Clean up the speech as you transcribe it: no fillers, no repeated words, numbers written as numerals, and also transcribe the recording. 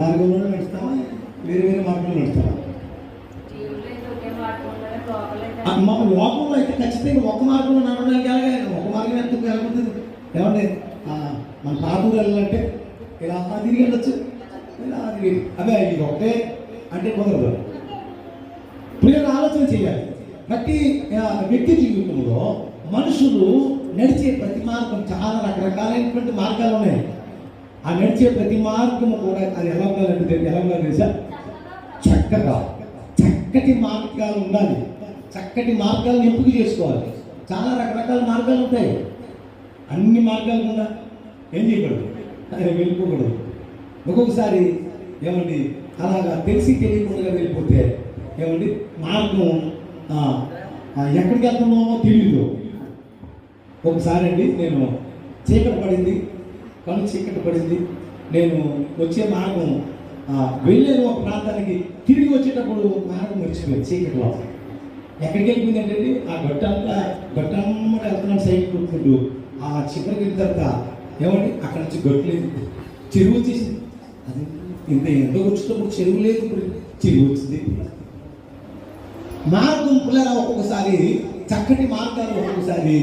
మార్గంలో నడుస్తావా, వేరే వేరే మార్గంలో నడుస్తావా? లోకంలో అయితే ఖచ్చితంగా ఒక మార్గంలో నడవడానికి ఎలాగే ఒక మార్గం ఎంత వెళ్ళబోతుంది. ఏమండి మన పాతూరు వెళ్ళాలంటే ఇలా తిరిగి వెళ్ళొచ్చు, ఇలా తిరిగి అదే ఇది ఒకటే అంటే కుదరదు. ప్రియులు ఆలోచన చేయాలి. ప్రతి వ్యక్తి జీవితంలో మనుషులు నడిచే ప్రతి మార్గం చాలా రకరకాలైనటువంటి మార్గాలు ఉన్నాయి. ఆ నడిచే ప్రతి మార్గము కూడా అది ఎలా ఉండాలంటే ఎలా ఉండాలి తెలుసా? చక్కటి మార్గాలు ఉండాలి. చక్కటి మార్గాలను ఎంపిక చేసుకోవాలి. చాలా రకరకాల మార్గాలు ఉంటాయి. అన్ని మార్గాలు కూడా ఏం చేయకూడదు, వెళ్ళిపోకూడదు. ఒక్కొక్కసారి ఏమండి అలాగా తెలిసి తెలియకుండా వెళ్ళిపోతే ఏమండి మార్గం ఎక్కడికి వెళ్తున్నామో తెలియదు. ఒకసారి అండి నేను చీకటి పడింది, కళ్ళు చీకటి పడింది. నేను వచ్చే మార్గం వెళ్ళాను ఒక ప్రాంతానికి, తిరిగి వచ్చేటప్పుడు మార్గం మర్చిపోయింది చీకటిలో. ఎక్కడికి వెళ్ళిపోయింది అంటే ఆ గట్టంతా వెళ్తున్నాను సైడ్ కొట్టుకుంటూ ఆ చివరికి వెళ్ళిన తర్వాత ఏమండి అక్కడ నుంచి గట్లేదు, చెరువు వచ్చేసింది. అది ఇంత ఎంతో వచ్చేటప్పుడు చెరువు లేదు, ఇప్పుడు చెరువు వచ్చింది. మార్గం పిల్లల ఒక్కొక్కసారి చక్కటి మార్గాలు ఒక్కొక్కసారి